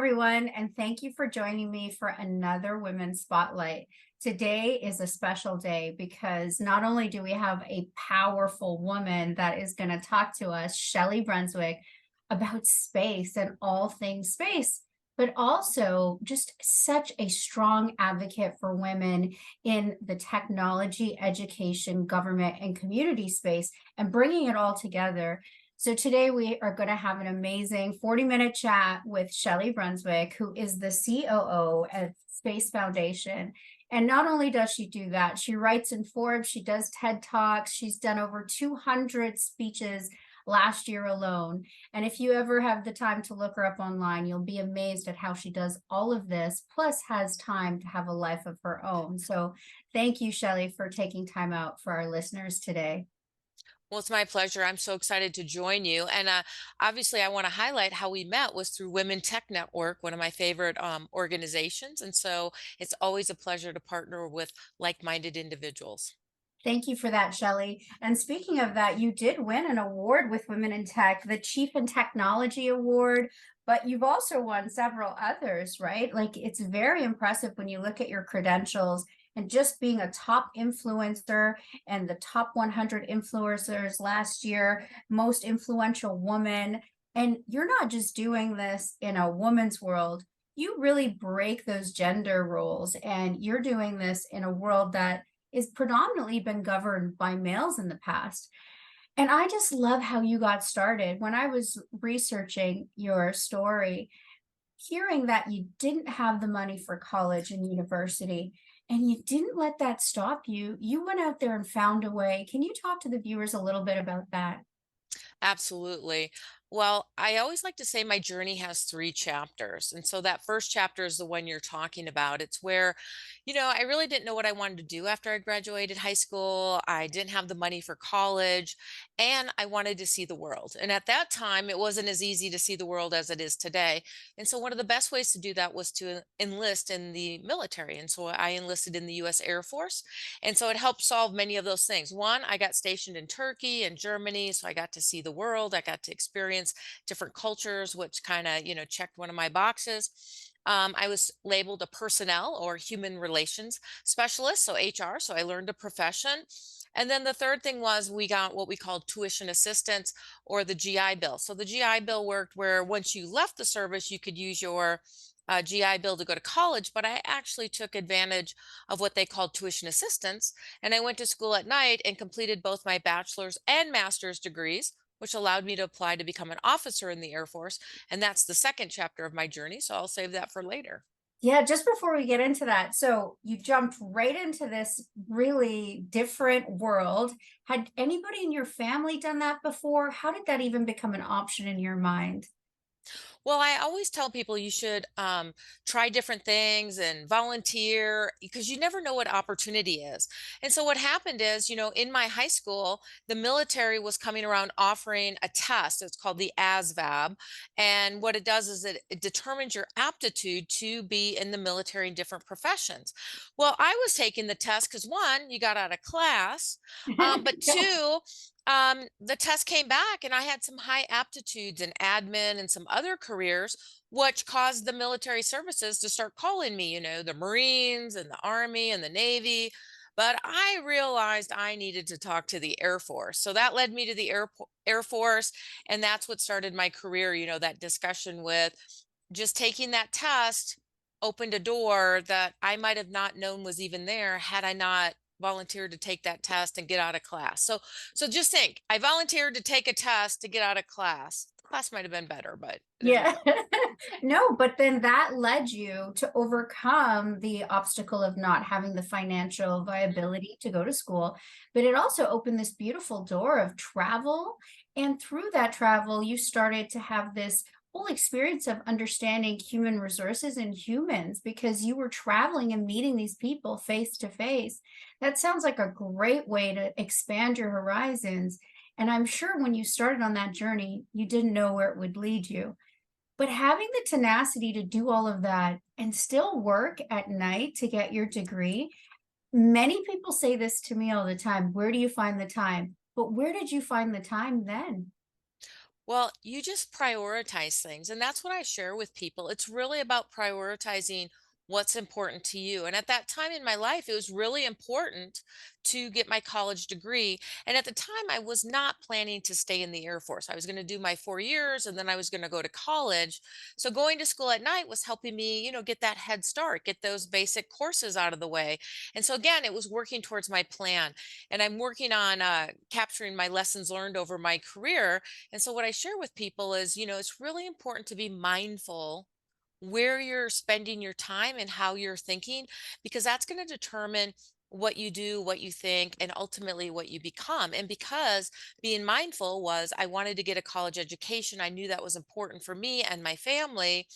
everyone, and thank you for joining me for another Women's Spotlight. Today is a special day because not only do we have a powerful woman that is going to talk to us, Shelli Brunswick, about space and all things space, but also just such a strong advocate for women in the technology, education, government, and community space, and bringing it all together. So today we are going to have an amazing 40-minute chat with Shelli Brunswick, who is the COO at Space Foundation. And not only does she do that, she writes in Forbes, she does TED Talks, she's done over 200 speeches last year alone. And if you ever have the time to look her up online, you'll be amazed at how she does all of this, plus has time to have a life of her own. So thank you, Shelli, for taking time out for our listeners today. Well, it's my pleasure. I'm so excited to join you. And obviously, I want to highlight how we met was through Women Tech Network, one of my favorite organizations. And so it's always a pleasure to partner with like-minded individuals. Thank you for that, Shelli. And speaking of that, you did win an award with Women in Tech, the Chief in Technology Award, but you've also won several others, right? Like, it's very impressive when you look at your credentials and just being a top influencer and the top 100 influencers last year, most influential woman. And you're not just doing this in a woman's world. You really break those gender roles, and you're doing this in a world that is predominantly been governed by males in the past. And I just love how you got started. When I was researching your story, hearing that you didn't have the money for college and university, and you didn't let that stop you, you went out there and found a way. Can you talk to the viewers a little bit about that? Absolutely. Well, I always like to say my journey has three chapters. And so that first chapter is the one you're talking about. It's where, I really didn't know what I wanted to do after I graduated high school. I didn't have the money for college, and I wanted to see the world. And at that time, it wasn't as easy to see the world as it is today. And so one of the best ways to do that was to enlist in the military. And so I enlisted in the US Air Force. And so it helped solve many of those things. One, I got stationed in Turkey and Germany, so I got to see the world. I got to experience different cultures, which kind of, checked one of my boxes. I was labeled a personnel or human relations specialist, so HR. So I learned a profession. And then the third thing was we got what we called tuition assistance or the GI Bill. So the GI Bill worked where once you left the service, you could use your GI Bill to go to college, but I actually took advantage of what they called tuition assistance. And I went to school at night and completed both my bachelor's and master's degrees, which allowed me to apply to become an officer in the Air Force. And that's the second chapter of my journey. So I'll save that for later. Yeah, just before we get into that, so you jumped right into this really different world. Had anybody in your family done that before? How did that even become an option in your mind? Well, I always tell people you should try different things and volunteer because you never know what opportunity is. And so what happened is, in my high school, the military was coming around offering a test. It's called the ASVAB. And what it does is it determines your aptitude to be in the military in different professions. Well, I was taking the test because one, you got out of class, but two, the test came back and I had some high aptitudes in admin and some other careers, which caused the military services to start calling me, the Marines and the Army and the Navy. But I realized I needed to talk to the Air Force. So that led me to the Air Force. And that's what started my career, that discussion with just taking that test opened a door that I might have not known was even there had I not volunteered to take that test and get out of class. So just think, I volunteered to take a test to get out of class. The class might have been better, but there we Yeah. go. No, but then that led you to overcome the obstacle of not having the financial viability to go to school. But it also opened this beautiful door of travel. And through that travel, you started to have this whole experience of understanding human resources and humans because you were traveling and meeting these people face to face. That sounds like a great way to expand your horizons. And I'm sure when you started on that journey, you didn't know where it would lead you. But having the tenacity to do all of that and still work at night to get your degree, many people say this to me all the time. Where do you find the time? But where did you find the time then? Well, you just prioritize things. And that's what I share with people. It's really about prioritizing what's important to you. And at that time in my life, it was really important to get my college degree. And at the time, I was not planning to stay in the Air Force. I was going to do my 4 years and then I was going to go to college. So going to school at night was helping me, get that head start, get those basic courses out of the way. And so again, it was working towards my plan. And I'm working on capturing my lessons learned over my career, and so what I share with people is, it's really important to be mindful where you're spending your time and how you're thinking, because that's going to determine what you do, what you think, and ultimately what you become. And because being mindful was, I wanted to get a college education, I knew that was important for me and my family.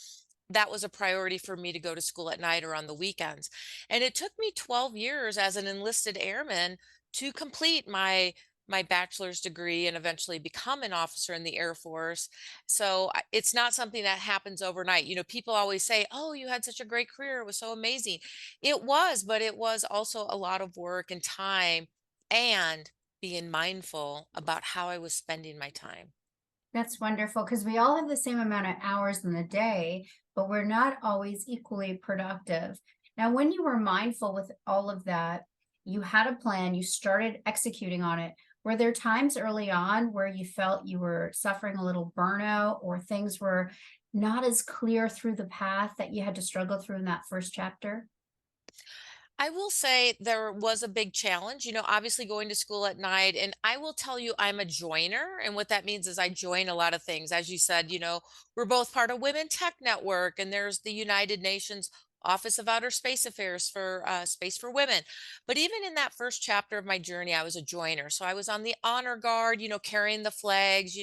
That was a priority for me to go to school at night or on the weekends. And it took me 12 years as an enlisted airman to complete my bachelor's degree and eventually become an officer in the Air Force. So it's not something that happens overnight. People always say, "Oh, you had such a great career. It was so amazing." It was, but it was also a lot of work and time and being mindful about how I was spending my time. That's wonderful because we all have the same amount of hours in the day, but we're not always equally productive. Now, when you were mindful with all of that, you had a plan, you started executing on it. Were there times early on where you felt you were suffering a little burnout or things were not as clear through the path that you had to struggle through in that first chapter? I will say there was a big challenge, obviously going to school at night. And I will tell you, I'm a joiner. And what that means is I join a lot of things. As you said, we're both part of Women Tech Network, and there's the United Nations Office of Outer Space Affairs for Space for Women. But even in that first chapter of my journey, I was a joiner. So I was on the honor guard, carrying the flags.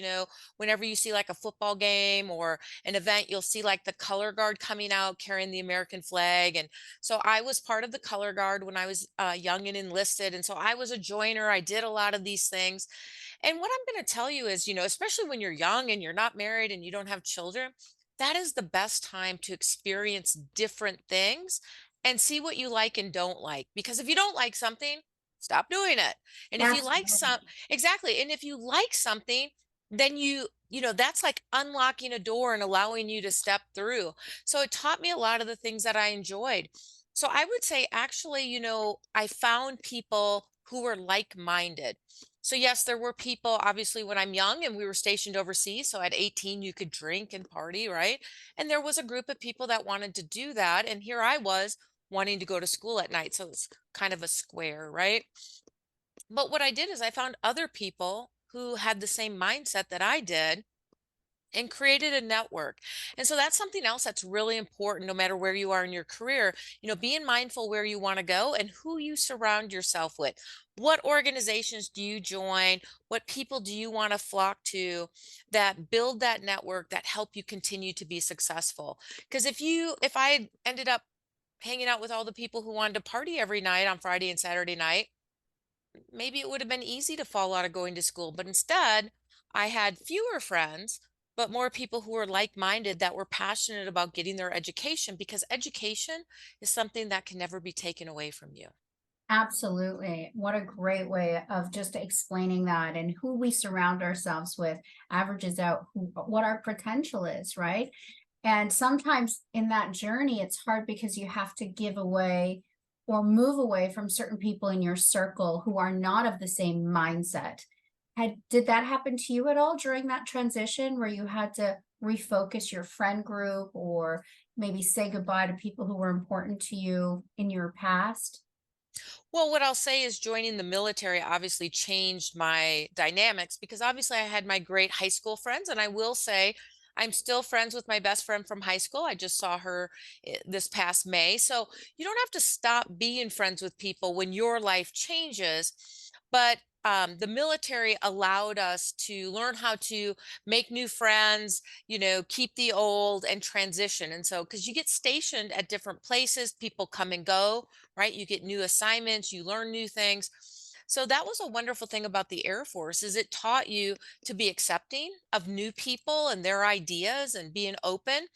Whenever you see like a football game or an event, you'll see like the color guard coming out carrying the American flag. And so I was part of the color guard when I was young and enlisted. And so I was a joiner. I did a lot of these things. And what I'm going to tell you is, especially when you're young and you're not married and you don't have children, that is the best time to experience different things and see what you like and don't like. Because if you don't like something, stop doing it. And if you like Absolutely. exactly. And if you like something, then that's like unlocking a door and allowing you to step through. So it taught me a lot of the things that I enjoyed. So I would say actually, I found people who were like-minded. So yes, there were people obviously when I'm young and we were stationed overseas. So at 18, you could drink and party, right? And there was a group of people that wanted to do that. And here I was wanting to go to school at night. So it's kind of a square, right? But what I did is I found other people who had the same mindset that I did and created a network. And so that's something else that's really important no matter where you are in your career, being mindful where you want to go and who you surround yourself with. What organizations do you join? What people do you want to flock to that build that network that help you continue to be successful? Because if I had ended up hanging out with all the people who wanted to party every night on Friday and Saturday night, maybe it would have been easy to fall out of going to school. But instead, I had fewer friends, but more people who were like minded that were passionate about getting their education, because education is something that can never be taken away from you. Absolutely. What a great way of just explaining that, and who we surround ourselves with averages out what our potential is, right? And sometimes in that journey, it's hard because you have to give away or move away from certain people in your circle who are not of the same mindset. Did that happen to you at all during that transition where you had to refocus your friend group or maybe say goodbye to people who were important to you in your past? Well, what I'll say is joining the military obviously changed my dynamics, because obviously I had my great high school friends. And I will say, I'm still friends with my best friend from high school. I just saw her this past May. So you don't have to stop being friends with people when your life changes. But the military allowed us to learn how to make new friends, keep the old and transition. And so, because you get stationed at different places, people come and go, right? You get new assignments, you learn new things. So that was a wonderful thing about the Air Force, is it taught you to be accepting of new people and their ideas and being open.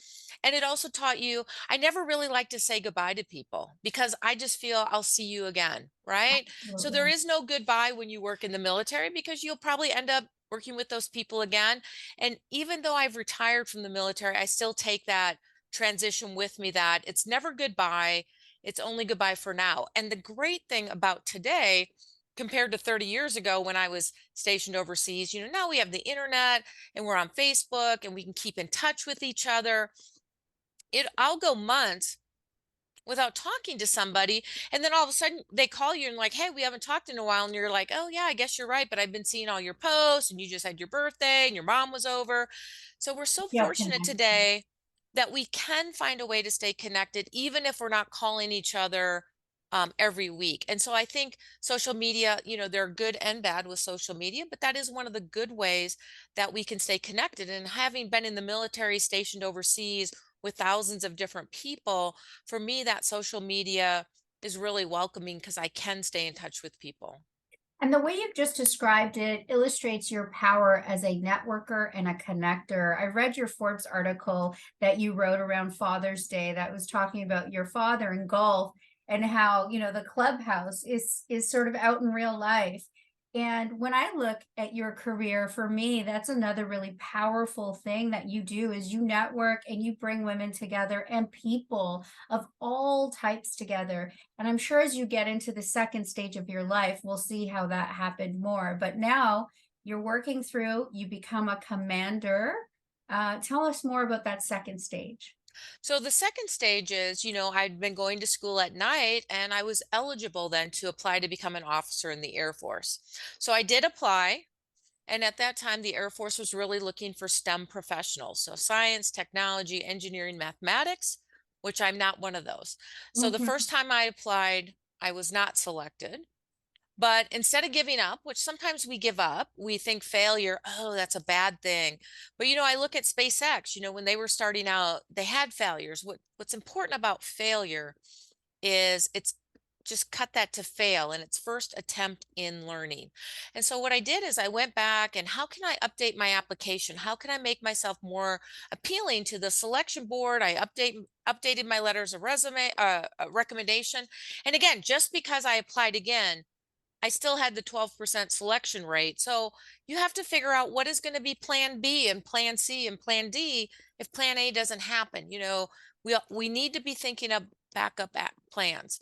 And it also taught you, I never really like to say goodbye to people because I just feel I'll see you again, right? So there Absolutely. is no goodbye when you work in the military, because you'll probably end up working with those people again. And even though I've retired from the military, I still take that transition with me, that it's never goodbye. It's only goodbye for now. And the great thing about today, compared to 30 years ago when I was stationed overseas, now we have the internet and we're on Facebook and we can keep in touch with each other. I'll go months without talking to somebody, and then all of a sudden they call you and like, hey, we haven't talked in a while, and you're like, oh yeah, I guess you're right, but I've been seeing all your posts and you just had your birthday and your mom was over. So we're so Feel fortunate connected. today that we can find a way to stay connected even if we're not calling each other every week. And so I think social media, there are good and bad with social media, but that is one of the good ways that we can stay connected. And having been in the military, stationed overseas with thousands of different people, for me, that social media is really welcoming because I can stay in touch with people. And the way you've just described it illustrates your power as a networker and a connector. I read your Forbes article that you wrote around Father's Day that was talking about your father in golf and how, the clubhouse is sort of out in real life. And when I look at your career, for me, that's another really powerful thing that you do is you network and you bring women together and people of all types together. And I'm sure as you get into the second stage of your life, we'll see how that happened more. But now you're working through, you become a commander. Tell us more about that second stage. So the second stage is, I'd been going to school at night and I was eligible then to apply to become an officer in the Air Force. So I did apply. And at that time, the Air Force was really looking for STEM professionals. So science, technology, engineering, mathematics, which I'm not one of those. So the Mhm. first time I applied, I was not selected. But instead of giving up, which sometimes we give up, we think failure, oh, that's a bad thing. But I look at SpaceX, when they were starting out, they had failures. What's important about failure is it's just cut that to fail and its first attempt in learning. And so what I did is I went back and how can I update my application? How can I make myself more appealing to the selection board? I updated my letters of resume, a recommendation. And again, just because I applied again, I still had the 12% selection rate. So you have to figure out what is going to be plan B and plan C and plan D if plan A doesn't happen. We need to be thinking of plans.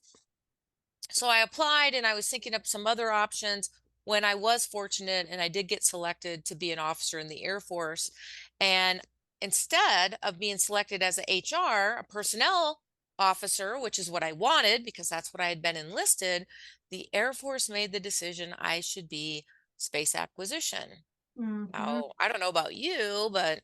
So I applied and I was thinking up some other options when I was fortunate and I did get selected to be an officer in the Air Force. And instead of being selected as a HR, a personnel officer, which is what I wanted because that's what I had been enlisted, the Air Force made the decision I should be space acquisition. Mhm. Now, I don't know about you, but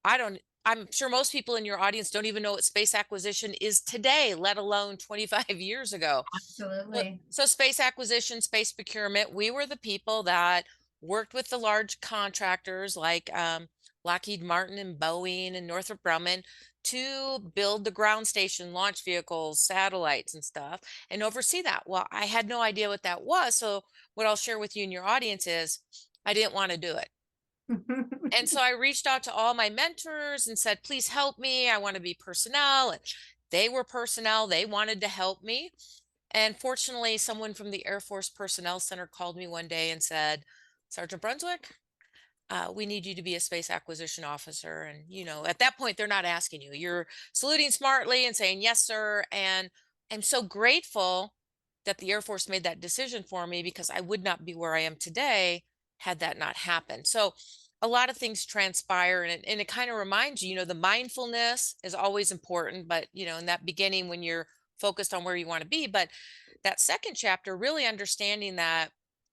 I'm sure most people in your audience don't even know what space acquisition is today, let alone 25 years ago. So, Absolutely. so space acquisition, space procurement, we were the people that worked with the large contractors like Lockheed Martin and Boeing and Northrop Grumman to build the ground station, launch vehicles, satellites, and stuff, and oversee that. Well, I had no idea what that was. So, what I'll share with you and your audience is I didn't want to do it. And so I reached out to all my mentors and said, please help me. I want to be personnel. And they were personnel, they wanted to help me. And fortunately, someone from the Air Force Personnel Center called me one day and said, Sergeant Brunswick, we need you to be a space acquisition officer. And, at that point, they're not asking you. You're saluting smartly and saying, yes, sir. And I'm so grateful that the Air Force made that decision for me because I would not be where I am today had that not happened. So, a lot of things transpire and it kind of reminds you, the mindfulness is always important, but in that beginning when you're focused on where you want to be, but that second chapter, really understanding that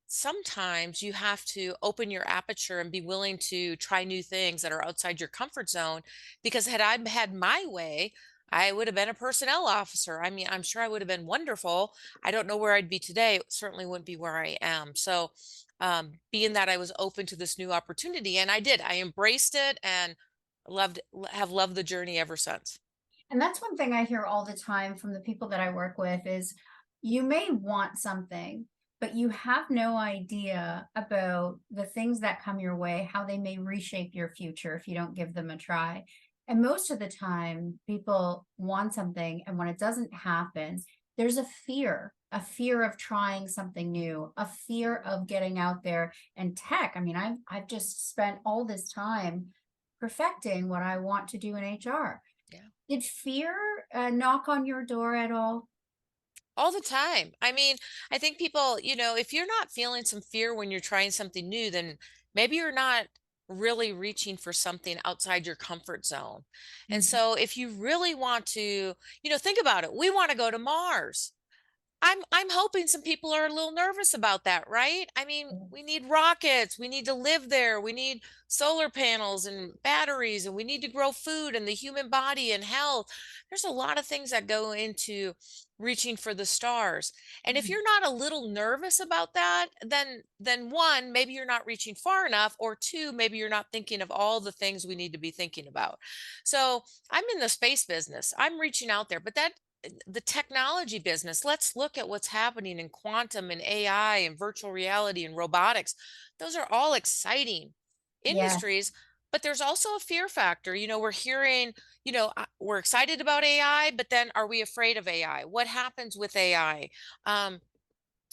sometimes you have to open your aperture and be willing to try new things that are outside your comfort zone. Because had I had my way, I would have been a personnel officer. I mean, I'm sure I would have been wonderful. I don't know where I'd be today. It certainly wouldn't be where I am. So, being that I was open to this new opportunity, and I did, I embraced it and have loved the journey ever since. And that's one thing I hear all the time from the people that I work with is you may want something, but you have no idea about the things that come your way, how they may reshape your future if you don't give them a try. And most of the time, people want something, and when it doesn't happen, there's a fear of trying something new, a fear of getting out there and tech. I mean, I've just spent all this time perfecting what I want to do in HR. Yeah. Did fear knock on your door at all? All the time. I mean, I think people, if you're not feeling some fear when you're trying something new, then maybe you're not really reaching for something outside your comfort zone. And Mhm. so if you really want to, think about it. We want to go to Mars. I'm hoping some people are a little nervous about that, right? I mean, we need rockets, we need to live there, we need solar panels and batteries, and we need to grow food and the human body and health. There's a lot of things that go into reaching for the stars. And if Mhm. you're not a little nervous about that, then one, maybe you're not reaching far enough, or two, maybe you're not thinking of all the things we need to be thinking about. So, I'm in the space business. I'm reaching out there, but that the technology business, let's look at what's happening in quantum and AI and virtual reality and robotics. Those are all exciting Yeah. industries, but there's also a fear factor. We're hearing, we're excited about AI, but then are we afraid of AI? What happens with AI? Um,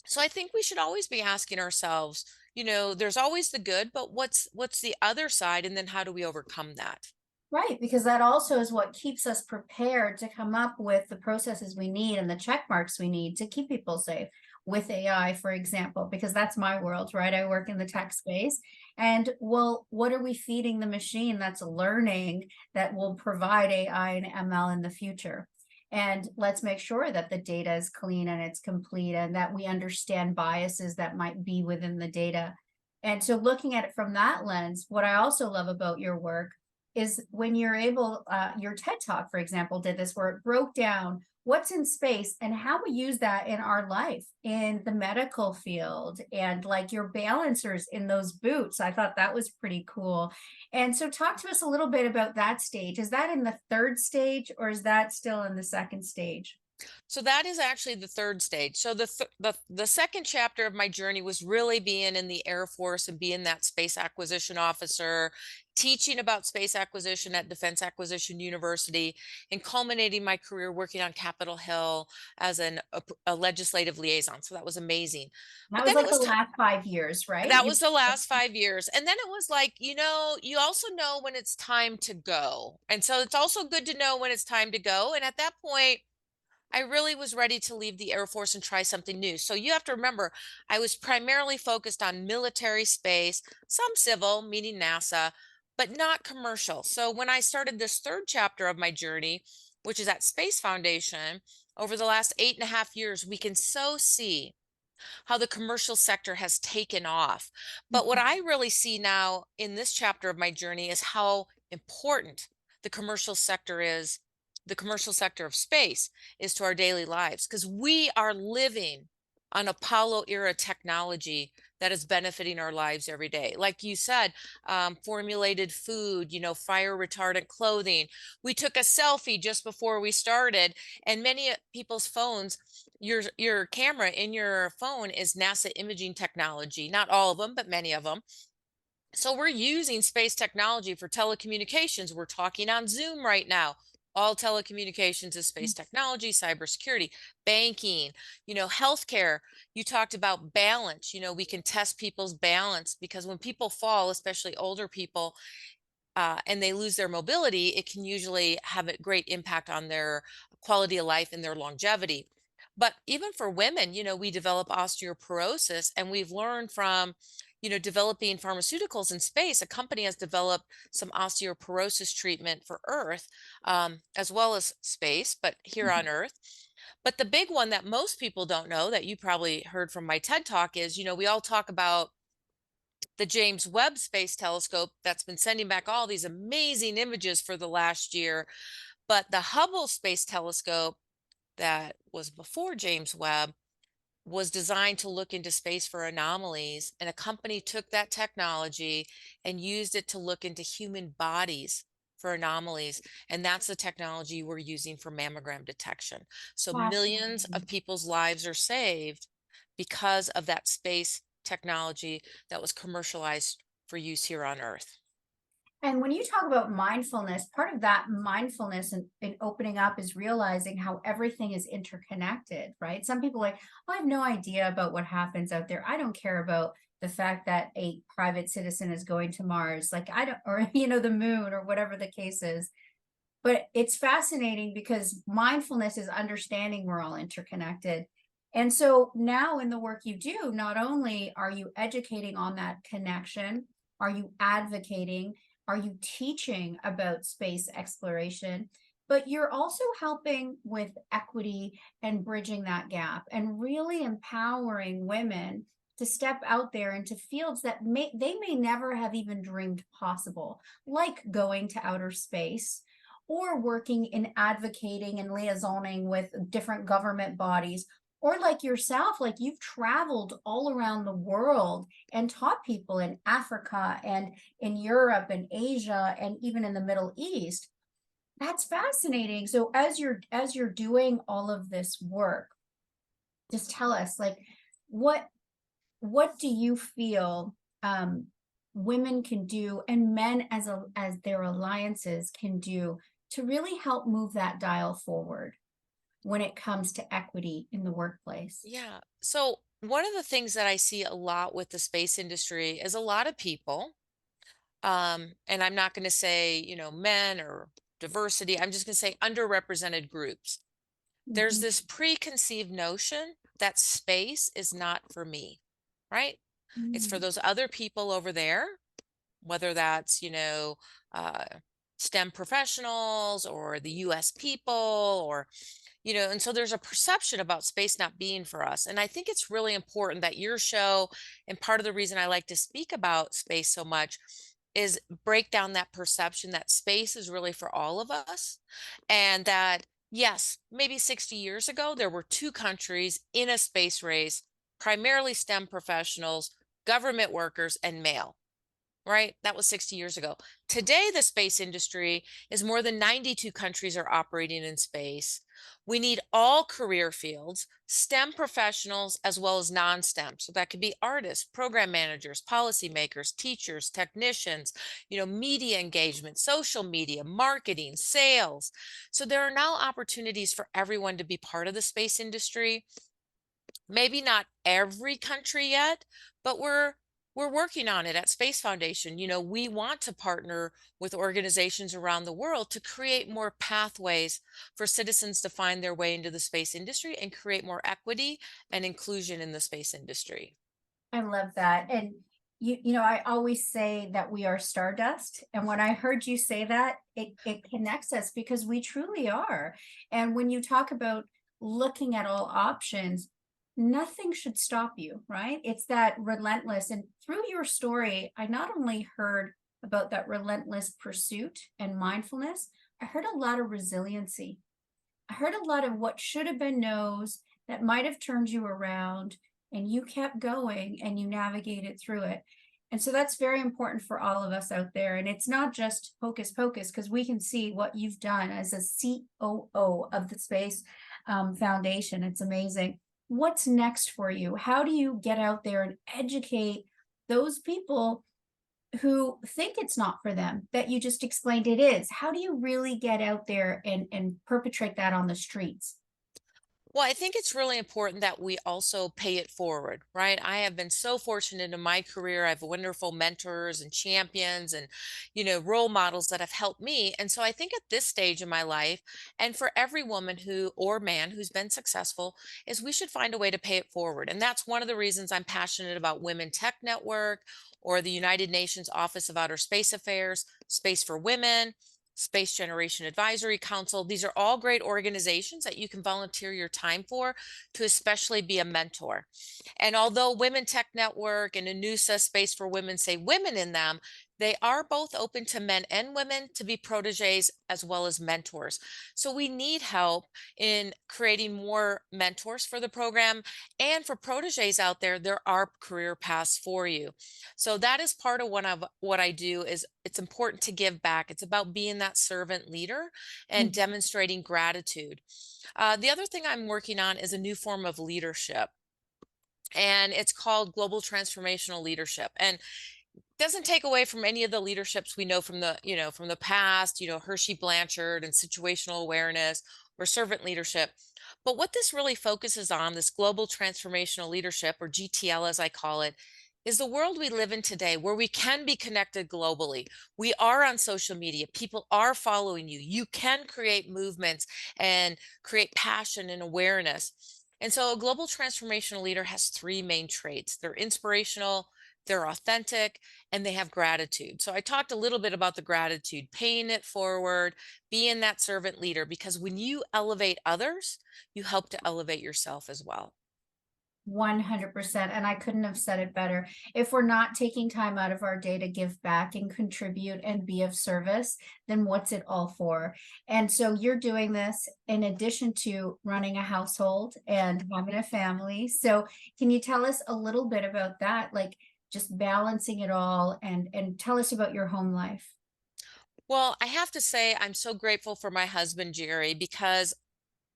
so I think we should always be asking ourselves, there's always the good, but what's the other side? And then how do we overcome that? Right, because that also is what keeps us prepared to come up with the processes we need and the check marks we need to keep people safe with AI, for example, because that's my world, right? I work in the tech space. And well, what are we feeding the machine that's learning that will provide AI and ML in the future? And let's make sure that the data is clean and it's complete and that we understand biases that might be within the data. And so looking at it from that lens, what I also love about your work is when you're able, your TED Talk, for example, did this where it broke down what's in space and how we use that in our life in the medical field and like your balancers in those boots. I thought that was pretty cool. And so, talk to us a little bit about that stage. Is that in the third stage or is that still in the second stage? So that is actually the third stage. So the second chapter of my journey was really being in the Air Force and being that space acquisition officer, teaching about space acquisition at Defense Acquisition University, and culminating my career working on Capitol Hill as a legislative liaison. So that was amazing. That But was then it like the was time. last 5 years, right? That You was the last 5 years. And then it was like, you also know when it's time to go. And so it's also good to know when it's time to go. And at that point, I really was ready to leave the Air Force and try something new. So you have to remember, I was primarily focused on military space, some civil, meaning NASA, but not commercial. So when I started this third chapter of my journey, which is at Space Foundation, over the last 8.5 years, we can so see how the commercial sector has taken off. But what I really see now in this chapter of my journey is how important the commercial sector is, the commercial sector of space is to our daily lives, because we are living on Apollo era technology that is benefiting our lives every day. Like you said, formulated food, fire retardant clothing. We took a selfie just before we started, and many people's phones, your camera in your phone is NASA imaging technology. Not all of them, but many of them. So we're using space technology for telecommunications. We're talking on Zoom right now. All telecommunications is space technology, cybersecurity, banking, healthcare. You talked about balance. We can test people's balance, because when people fall, especially older people, and they lose their mobility, it can usually have a great impact on their quality of life and their longevity. But even for women, we develop osteoporosis, and we've learned from, developing pharmaceuticals in space. A company has developed some osteoporosis treatment for Earth, as well as space, but here on Earth. But the big one that most people don't know, that you probably heard from my TED Talk, is, we all talk about the James Webb Space Telescope that's been sending back all these amazing images for the last year. But the Hubble Space Telescope, that was before James Webb, was designed to look into space for anomalies. And a company took that technology and used it to look into human bodies for anomalies. And that's the technology we're using for mammogram detection. So millions of Fascinating. people's lives are saved because of that space technology that was commercialized for use here on Earth. And when you talk about mindfulness, part of that mindfulness and opening up is realizing how everything is interconnected, right? Some people are like, "Oh, I have no idea about what happens out there. I don't care about the fact that a private citizen is going to Mars. Like, I don't, or, the moon or whatever the case is." But it's fascinating because mindfulness is understanding we're all interconnected. And so now in the work you do, not only are you educating on that connection, are you advocating, are you teaching about space exploration, but you're also helping with equity and bridging that gap and really empowering women to step out there into fields that they may never have even dreamed possible, like going to outer space or working in advocating and liaisoning with different government bodies, or like yourself, like you've traveled all around the world and taught people in Africa and in Europe and Asia and even in the Middle East. That's fascinating. So as you're doing all of this work, just tell us, like, what what do you feel women can do and men as their alliances can do to really help move that dial forward when it comes to equity in the workplace? Yeah. So, one of the things that I see a lot with the space industry is a lot of people, and I'm not going to say, men or diversity, I'm just going to say underrepresented groups. There's Mhm. this preconceived notion that space is not for me, right? It's for Mm. those other people over there, whether that's, uh, STEM professionals or the US people, or and so there's a perception about space not being for us. And I think it's really important that your show, and part of the reason I like to speak about space so much, is break down that perception that space is really for all of us. And that, yes, maybe 60 years ago, there were two countries in a space race, primarily STEM professionals, government workers, and male. Right? That was 60 years ago. Today, the space industry is more than 92 countries are operating in space. We need all career fields, STEM professionals, as well as non STEM. So that could be artists, program managers, policymakers, teachers, technicians, media engagement, social media, marketing, sales. So there are now opportunities for everyone to be part of the space industry. Maybe not every country yet, but we're working on it at Space Foundation. We want to partner with organizations around the world to create more pathways for citizens to find their way into the space industry and create more equity and inclusion in the space industry. I love that. And I always say that we are stardust. And when I heard you say that, it connects us because we truly are. And when you talk about looking at all options, nothing should stop you, right? It's that relentless. And through your story, I not only heard about that relentless pursuit and mindfulness, I heard a lot of resiliency. I heard a lot of what should have been no's that might have turned you around, and you kept going and you navigated through it. And so that's very important for all of us out there. And it's not just hocus pocus, because we can see what you've done as a COO of the Space Foundation. It's amazing. What's next for you? How do you get out there and educate those people who think it's not for them that you just explained it is? How do you really get out there and perpetrate that on the streets? Well, I think it's really important that we also pay it forward, right? I have been so fortunate in my career. I have wonderful mentors and champions and, role models that have helped me. And so I think at this stage in my life, and for every woman who or man who's been successful, is we should find a way to pay it forward. And that's one of the reasons I'm passionate about Women Tech Network or the United Nations Office of Outer Space Affairs, Space for Women. Space Generation Advisory Council. These are all great organizations that you can volunteer your time for to especially be a mentor. And although Women Tech Network and UNOOSA Space for Women say women in them, they are both open to men and women to be proteges as well as mentors. So we need help in creating more mentors for the program. And for proteges out there, there are career paths for you. So that is part of one of what I do is it's important to give back. It's about being that servant leader and Mhm. demonstrating gratitude. The other thing I'm working on is a new form of leadership, and it's called global transformational leadership. And doesn't take away from any of the leaderships we know from from the past, Hershey Blanchard and situational awareness or servant leadership. But what this really focuses on, this global transformational leadership, or GTL as I call it, is the world we live in today where we can be connected globally. We are on social media. People are following you. You can create movements and create passion and awareness. And so a global transformational leader has three main traits. They're inspirational, they're authentic, and they have gratitude. So I talked a little bit about the gratitude, paying it forward, being that servant leader, because when you elevate others, you help to elevate yourself as well. 100%. And I couldn't have said it better. If we're not taking time out of our day to give back and contribute and be of service, then what's it all for? And so you're doing this in addition to running a household and having a family. So can you tell us a little bit about that? Like just balancing it all and tell us about your home life. Well, I have to say, I'm so grateful for my husband, Jerry, because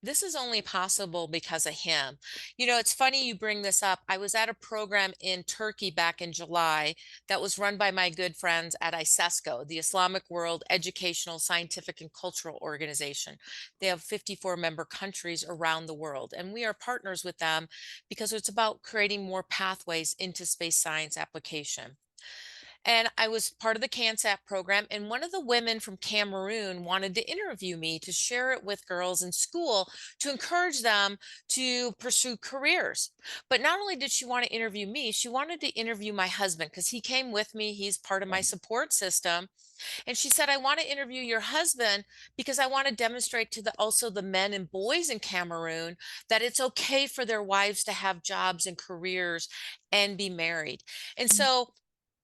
this is only possible because of him. It's funny you bring this up. I was at a program in Turkey back in July that was run by my good friends at ISESCO, the Islamic World Educational, Scientific, and Cultural Organization. They have 54 member countries around the world, and we are partners with them because it's about creating more pathways into space science application. And I was part of the CANSAP program, and one of the women from Cameroon wanted to interview me to share it with girls in school to encourage them to pursue careers. But not only did she want to interview me, she wanted to interview my husband because he came with me. He's part of my support system. And she said, I want to interview your husband because I want to demonstrate to the men and boys in Cameroon that it's okay for their wives to have jobs and careers and be married. And so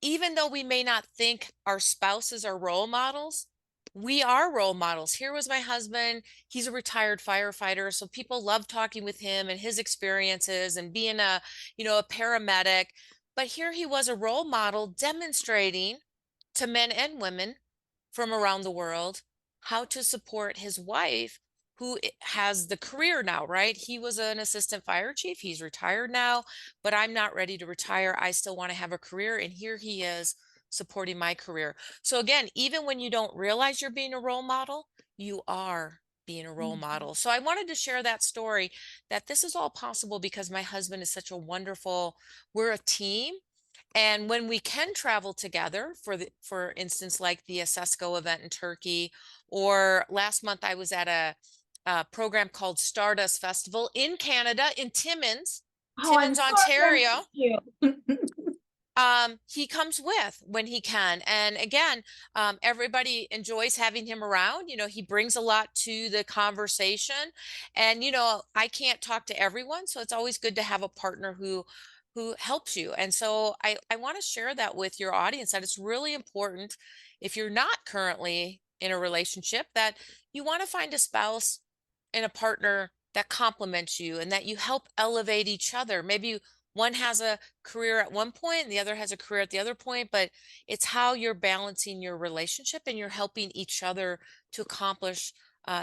even though we may not think our spouses are role models, we are role models. Here was my husband. He's a retired firefighter, so people love talking with him and his experiences and being a paramedic. But here he was, a role model demonstrating to men and women from around the world how to support his wife who has the career now, right? He was an assistant fire chief. He's retired now, but I'm not ready to retire. I still want to have a career. And here he is supporting my career. So again, even when you don't realize you're being a role model, you are being a role Mhm. model. So I wanted to share that story, that this is all possible because my husband is such a wonderful, we're a team. And when we can travel together, for instance, like the Asesco event in Turkey, or last month I was at a program called Stardust Festival in Canada, in Oh, I'm Timmins, so jealous of Ontario. you. He comes with when he can. And again, everybody enjoys having him around. He brings a lot to the conversation. And, I can't talk to everyone. So it's always good to have a partner who helps you. And so I want to share that with your audience, that it's really important, if you're not currently in a relationship, that you want to find a spouse and a partner that complements you and that you help elevate each other. Maybe one has a career at one point and the other has a career at the other point, but it's how you're balancing your relationship and you're helping each other to accomplish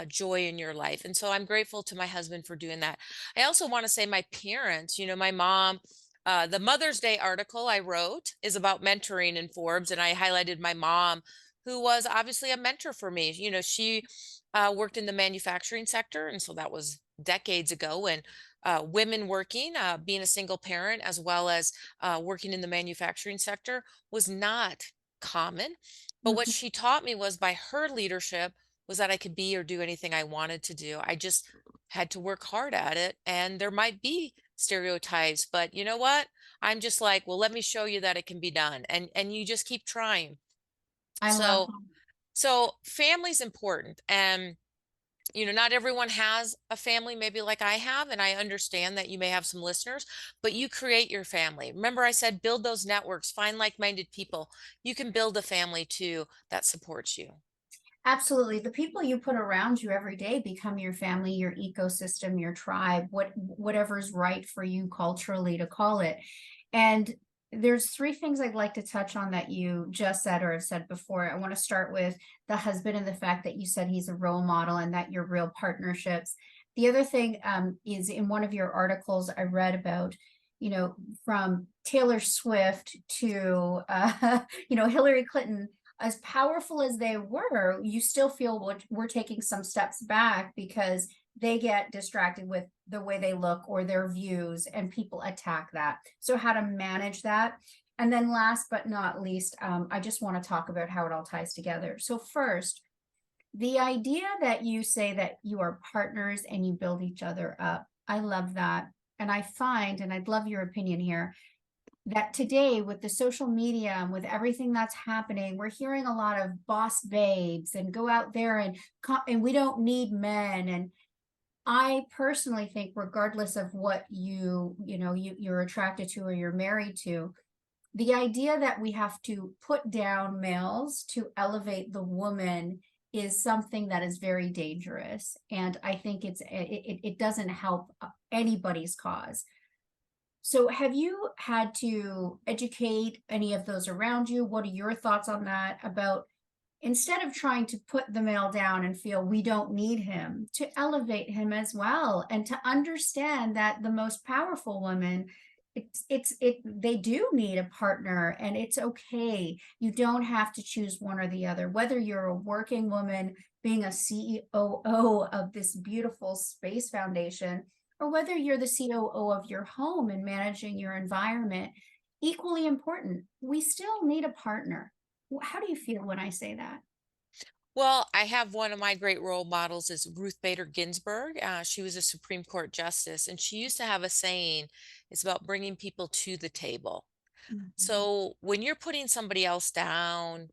joy in your life. And so I'm grateful to my husband for doing that. I also want to say my parents, my mom, the Mother's Day article I wrote is about mentoring in Forbes, and I highlighted my mom, who was obviously a mentor for me. She worked in the manufacturing sector, and so that was decades ago. And women working, being a single parent, as well as working in the manufacturing sector, was not common. But what Mhm. she taught me was, by her leadership, was that I could be or do anything I wanted to do. I just had to work hard at it. And there might be stereotypes, but you know what? I'm just like, well, let me show you that it can be done. And you just keep trying. I love So so family's important. And not everyone has a family maybe like I have, and I understand that you may have some listeners, but you create your family. Remember I said build those networks, find like-minded people. You can build a family too that supports you. Absolutely. The people you put around you every day become your family, your ecosystem, your tribe, whatever's right for you culturally to call it. And there's three things I'd like to touch on that you just said or have said before. I want to start with the husband and the fact that you said he's a role model and that you're real partnerships. The other thing is in one of your articles I read about, from Taylor Swift to, Hillary Clinton, as powerful as they were, you still feel we're taking some steps back because they get distracted with the way they look or their views, and people attack that. So how to manage that. And then last but not least, I just want to talk about how it all ties together. So first, the idea that you say that you are partners and you build each other up, I love that. And I find, and I'd love your opinion here, that today with the social media and with everything that's happening, we're hearing a lot of boss babes and go out there and we don't need men. And I personally think, regardless of what you're attracted to or you're married to, the idea that we have to put down males to elevate the woman is something that is very dangerous. And I think it doesn't help anybody's cause. So have you had to educate any of those around you? What are your thoughts on that, about instead of trying to put the male down and feel we don't need him, to elevate him as well, and to understand that the most powerful women, they do need a partner, and it's okay. You don't have to choose one or the other, whether you're a working woman being a COO of this beautiful space foundation, or whether you're the COO of your home and managing your environment. Equally important, we still need a partner. How do you feel when I say that? Well, I have one of my great role models is Ruth Bader Ginsburg. She was a Supreme Court justice, and she used to have a saying, it's about bringing people to the table. Mhm. So when you're putting somebody else down,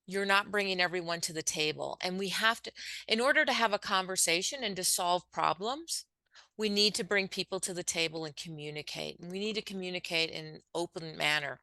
you're not bringing everyone to the table. And we have to, in order to have a conversation and to solve problems, we need to bring people to the table and communicate. And we need to communicate in an open manner.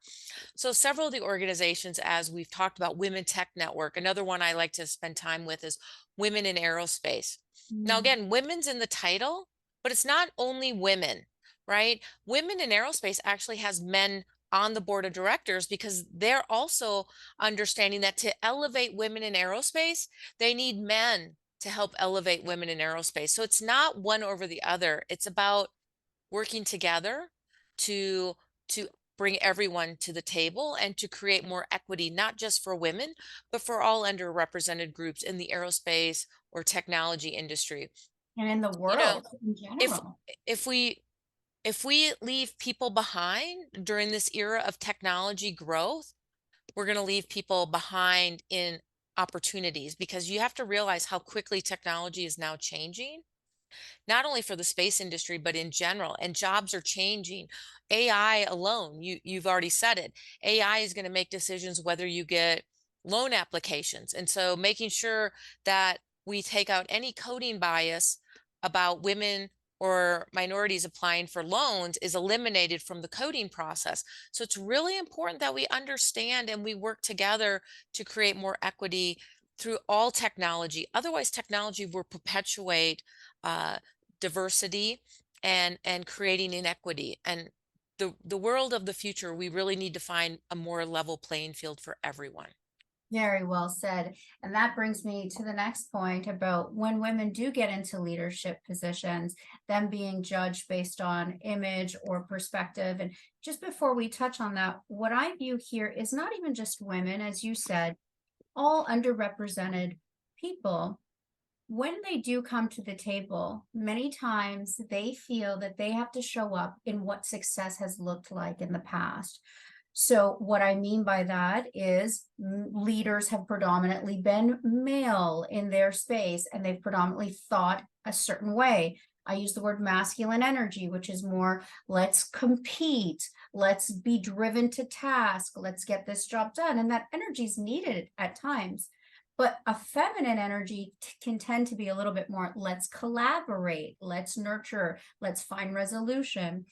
So several of the organizations, as we've talked about, Women Tech Network, another one I like to spend time with is Women in Aerospace. Now, Mm. again, women's in the title, but it's not only women, right? Women in Aerospace actually has men on the board of directors because they're also understanding that to elevate women in aerospace, they need men to help elevate women in aerospace. So it's not one over the other. It's about working together to to bring everyone to the table and to create more equity, not just for women, but for all underrepresented groups in the aerospace or technology industry. And in the You know, world in if general. if we if we leave people behind during this era of technology growth, we're going to leave people behind in opportunities, because you have to realize how quickly technology is now changing, not only for the space industry, but in general. And jobs are changing. AI alone, you've already said it. AI is going to make decisions whether you get loan applications. And so making sure that we take out any coding bias about women or minorities applying for loans is eliminated from the coding process. So it's really important that we understand and we work together to create more equity through all technology. Otherwise, technology will perpetuate uh, diversity and creating inequity. And the world of the future, we really need to find a more level playing field for everyone. Very well said. And that brings me to the next point about when women do get into leadership positions, them being judged based on image or perspective. And just before we touch on that, what I view here is not even just women, as you said, all underrepresented people. When they do come to the table, many times they feel that they have to show up in what success has looked like in the past. So, what I mean by that is leaders have predominantly been male in their space, and they've predominantly thought a certain way. I use the word masculine energy, which is more let's compete, let's be driven to task, let's get this job done. And that energy is needed at times. But a feminine energy can tend to be a little bit more let's collaborate, let's nurture, let's find resolution.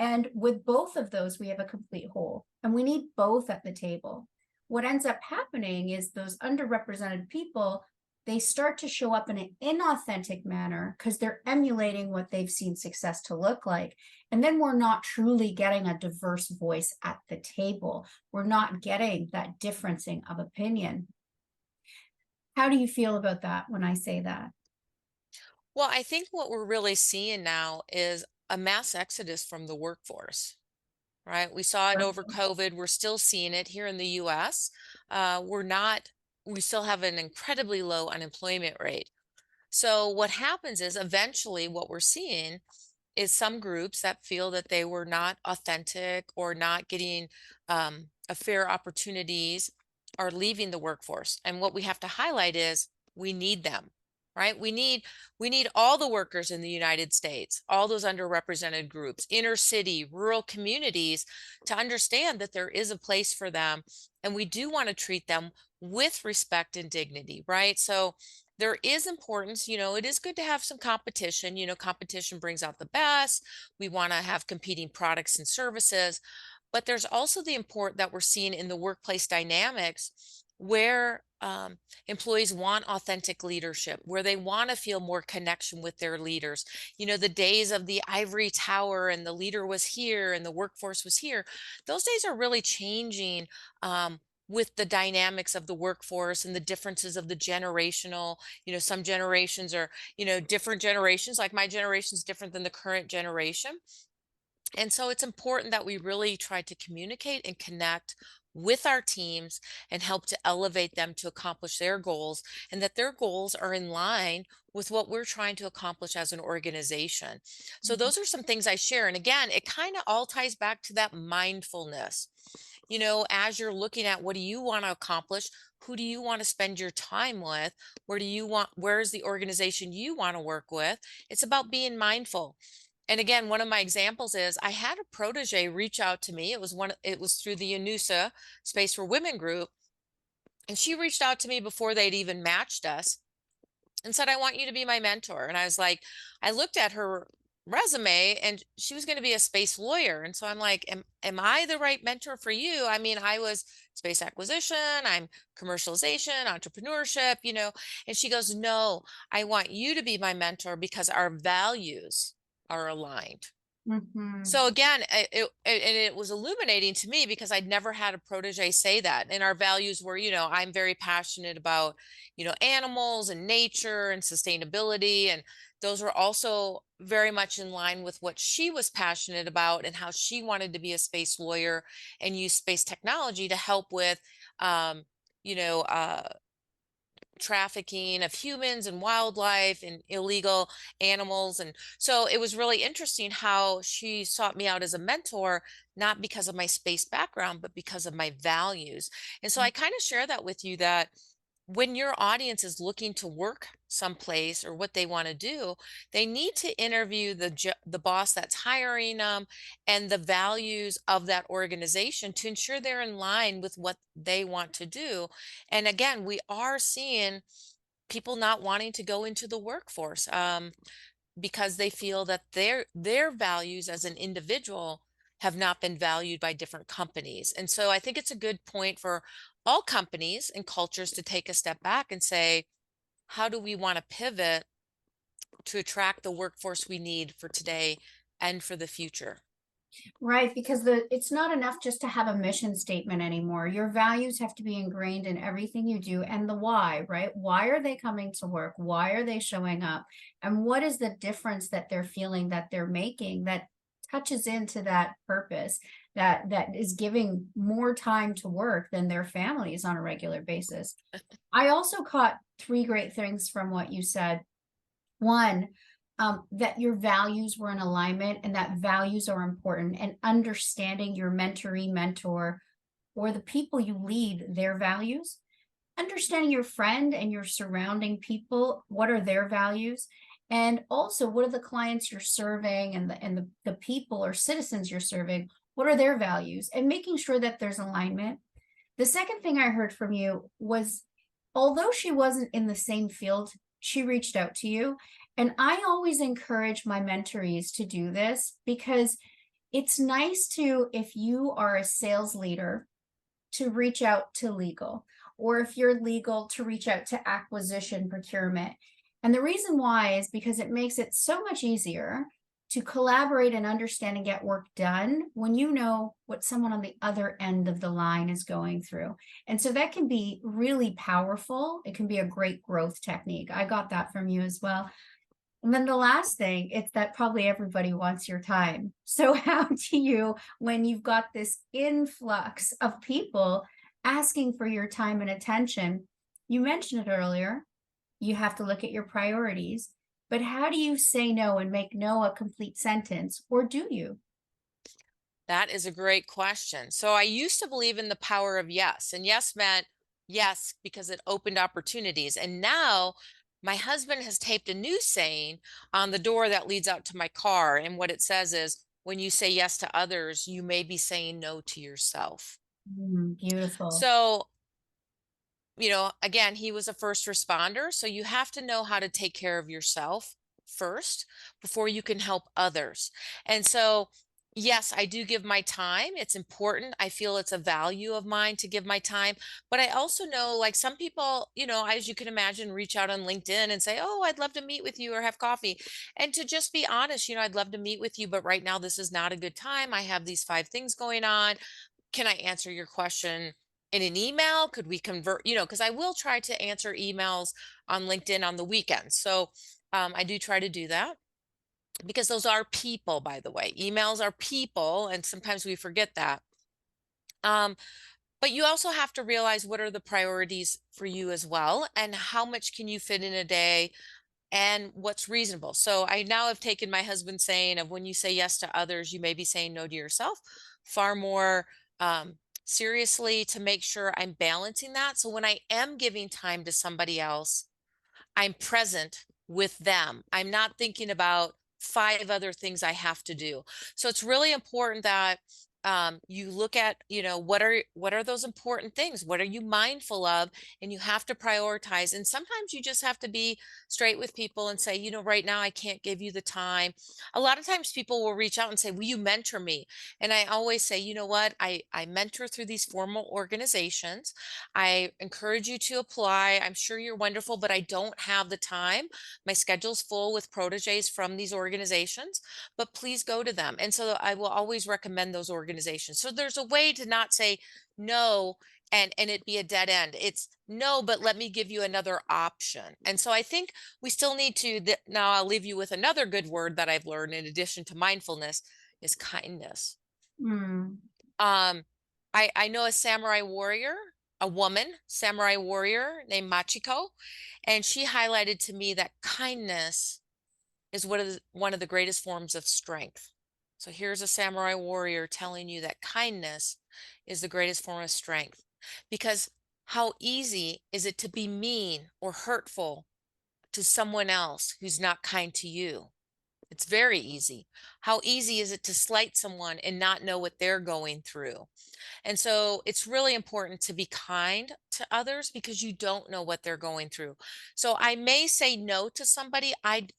And with both of those, we have a complete whole, and we need both at the table. What ends up happening is those underrepresented people, they start to show up in an inauthentic manner because they're emulating what they've seen success to look like. And then we're not truly getting a diverse voice at the table. We're not getting that differencing of opinion. How do you feel about that when I say that? Well, I think what we're really seeing now is a mass exodus from the workforce. right? We saw it over COVID. We're still seeing it here in the US. We're not, we still have an incredibly low unemployment rate. So what happens is eventually what we're seeing is some groups that feel that they were not authentic or not getting a fair opportunities are leaving the workforce. And what we have to highlight is we need them, right? We need all the workers in the United States, all those underrepresented groups, inner city, rural communities, to understand that there is a place for them, and we do want to treat them with respect and dignity, right? So there is importance, it is good to have some competition. Competition brings out the best. We want to have competing products and services, but there's also the import that we're seeing in the workplace dynamics where employees want authentic leadership, where they want to feel more connection with their leaders. The days of the ivory tower and the leader was here and the workforce was here, those days are really changing. With the dynamics of the workforce and the differences of the generational, some generations are, different generations, like my generation is different than the current generation. And so it's important that we really try to communicate and connect with our teams and help to elevate them to accomplish their goals, and that their goals are in line with what we're trying to accomplish as an organization. So Mhm. those are some things I share. And again, it kind of all ties back to that mindfulness. As you're looking at what do you want to accomplish, who do you want to spend your time with, where's the organization you want to work with? It's about being mindful. And again, one of my examples is I had a protege reach out to me. It was through the UNOOSA Space for Women group. And she reached out to me before they'd even matched us and said, I want you to be my mentor. And I was like, I looked at her resume and she was going to be a space lawyer. And so I'm like, am I the right mentor for you? I mean, I was space acquisition, I'm commercialization, entrepreneurship, and she goes, no, I want you to be my mentor because our values are aligned. Mhm. So again, and it was illuminating to me because I'd never had a protege say that. And our values were, I'm very passionate about, animals and nature and sustainability. And those were also very much in line with what she was passionate about and how she wanted to be a space lawyer and use space technology to help with, um, you know, uh, trafficking of humans and wildlife and illegal animals. And so it was really interesting how she sought me out as a mentor, not because of my space background, but because of my values. And so I kind of share that with you, that when your audience is looking to work someplace or what they want to do, they need to interview the boss that's hiring them and the values of that organization to ensure they're in line with what they want to do. And again, we are seeing people not wanting to go into the workforce because they feel that their values as an individual have not been valued by different companies. And so I think it's a good point for all companies and cultures to take a step back and say, how do we want to pivot to attract the workforce we need for today and for the future? Right, because it's not enough just to have a mission statement anymore. Your values have to be ingrained in everything you do, and the why, right? Why are they coming to work? Why are they showing up? And what is the difference that they're feeling that they're making that touches into that purpose, that is giving more time to work than their families on a regular basis? I also caught three great things from what you said. One, that your values were in alignment and that values are important, and understanding your mentoree mentor or the people you lead, their values, understanding your friend and your surrounding people, what are their values, and also what are the clients you're serving and the people or citizens you're serving, what are their values, and making sure that there's alignment. The second thing I heard from you was, although she wasn't in the same field, she reached out to you. And I always encourage my mentorees to do this because it's nice to, if you are a sales leader, to reach out to legal, or if you're legal, to reach out to acquisition procurement. And the reason why is because it makes it so much easier to collaborate and understand and get work done when you know what someone on the other end of the line is going through. And so that can be really powerful. It can be a great growth technique. I got that from you as well. And then the last thing, it's that probably everybody wants your time. So how do you, when you've got this influx of people asking for your time and attention, you mentioned it earlier, you have to look at your priorities, but how do you say no and make no a complete sentence, or do you? That is a great question. So I used to believe in the power of yes, and yes meant yes because it opened opportunities. And now my husband has taped a new saying on the door that leads out to my car. And what it says is, when you say yes to others, you may be saying no to yourself. Beautiful. So, again, he was a first responder. So you have to know how to take care of yourself first before you can help others. And so, yes, I do give my time. It's important. I feel it's a value of mine to give my time. But I also know, like, some people, as you can imagine, reach out on LinkedIn and say, "Oh, I'd love to meet with you or have coffee." And to just be honest, I'd love to meet with you, but right now this is not a good time. I have these 5 things going on. Can I answer your question in an email? Could we convert, because I will try to answer emails on LinkedIn on the weekends. So I do try to do that because those are people, by the way. Emails are people, and sometimes we forget that. Um, but you also have to realize what are the priorities for you as well, and how much can you fit in a day and what's reasonable. So I now have taken my husband's saying of when you say yes to others, you may be saying no to yourself far more seriously to make sure I'm balancing that. So when I am giving time to somebody else, I'm present with them. I'm not thinking about 5 other things I have to do. So it's really important that you look at, what are those important things? What are you mindful of? And you have to prioritize. And sometimes you just have to be straight with people and say, right now I can't give you the time. A lot of times people will reach out and say, "Will you mentor me?" And I always say, you know what? I mentor through these formal organizations. I encourage you to apply. I'm sure you're wonderful, but I don't have the time. My schedule's full with proteges from these organizations, but please go to them. And so I will always recommend those organizations. So there's a way to not say no and it be a dead end. It's no, but let me give you another option. And so I think we still need to now I'll leave you with another good word that I've learned in addition to mindfulness is kindness. Mm, I know a samurai warrior, a woman samurai warrior named Machiko, and she highlighted to me that kindness is one of the greatest forms of strength. So here's a samurai warrior telling you that kindness is the greatest form of strength. Because how easy is it to be mean or hurtful to someone else who's not kind to you? It's very easy. How easy is it to slight someone and not know what they're going through? And so it's really important to be kind to others because you don't know what they're going through. So I may say no to somebody and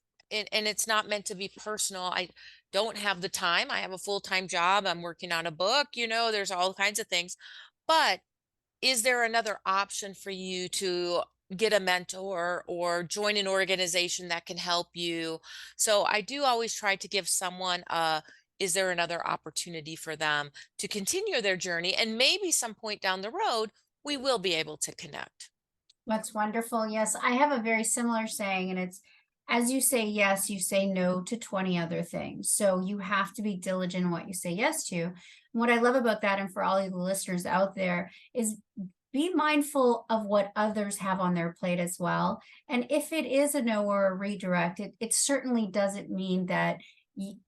it's not meant to be personal. I don't have the time. I have a full-time job. I'm working on a book, there's all kinds of things. But is there another option for you to get a mentor or join an organization that can help you? So I do always try to give someone is there another opportunity for them to continue their journey? And maybe some point down the road, we will be able to connect. that's wonderful. Yes, I have a very similar saying, and it's as you say yes, you say no to 20 other things. So you have to be diligent in what you say yes to. And what I love about that, and for all of the listeners out there, is be mindful of what others have on their plate as well. And if it is a no or a redirect, it certainly doesn't mean that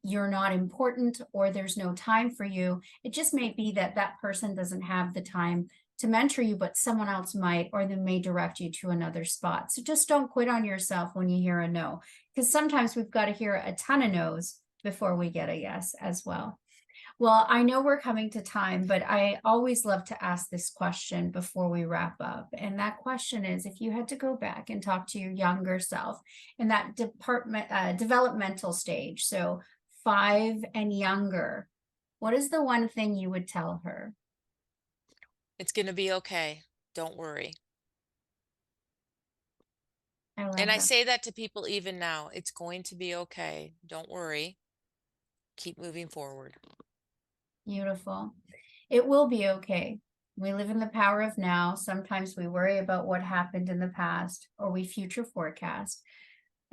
you're not important or there's no time for you. It just may be that that person doesn't have the time to mentor you, but someone else might, or they may direct you to another spot. So just don't quit on yourself when you hear a no, because sometimes we've got to hear a ton of no's before we get a yes as well. Well, I know we're coming to time, but I always love to ask this question before we wrap up. And that question is, if you had to go back and talk to your younger self in that developmental stage, so 5 and younger, what is the one thing you would tell her? It's going to be okay. Don't worry. I And love I that. say that to people even now. It's going to be okay. Don't worry. Keep moving forward. Beautiful. It will be okay. We live in the power of now. Sometimes we worry about what happened in the past or we future forecast.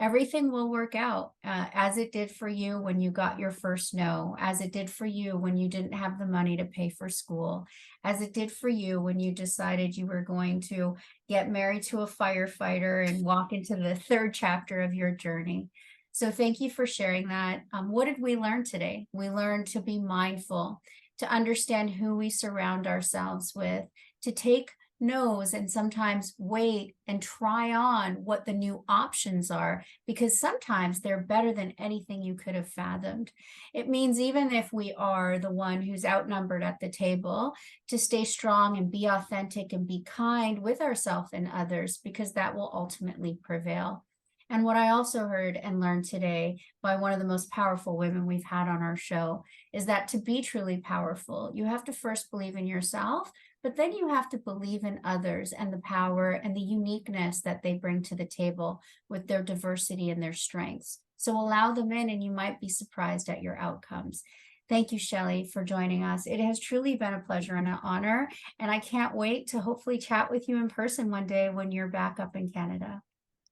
Everything will work out as it did for you when you got your first no, as it did for you when you didn't have the money to pay for school, as it did for you when you decided you were going to get married to a firefighter and walk into the third chapter of your journey. So thank you for sharing that. What did we learn today? We learned to be mindful, to understand who we surround ourselves with, to take no's and sometimes wait and try on what the new options are, because sometimes they're better than anything you could have fathomed. It means even if we are the one who's outnumbered at the table, to stay strong and be authentic and be kind with ourselves and others, because that will ultimately prevail. And what I also heard and learned today by one of the most powerful women we've had on our show is that to be truly powerful, you have to first believe in yourself, but then you have to believe in others and the power and the uniqueness that they bring to the table with their diversity and their strengths. So allow them in, and you might be surprised at your outcomes. Thank you, Shelli, for joining us. It has truly been a pleasure and an honor, and I can't wait to hopefully chat with you in person one day when you're back up in Canada.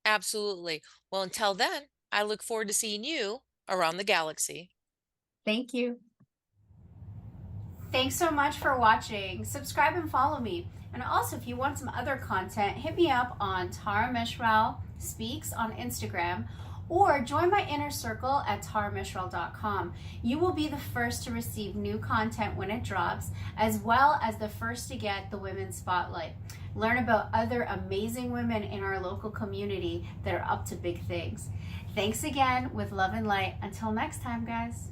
Absolutely. Well, until then, I look forward to seeing you around the galaxy. Thank you. Thanks so much for watching. Subscribe and follow me. And also, if you want some other content, hit me up on Tara Myshrall Speaks on Instagram, or join my inner circle at taramyshrall.com. You will be the first to receive new content when it drops, as well as the first to get the Women's Spotlight. Learn about other amazing women in our local community that are up to big things. Thanks again, with love and light. Until next time, guys.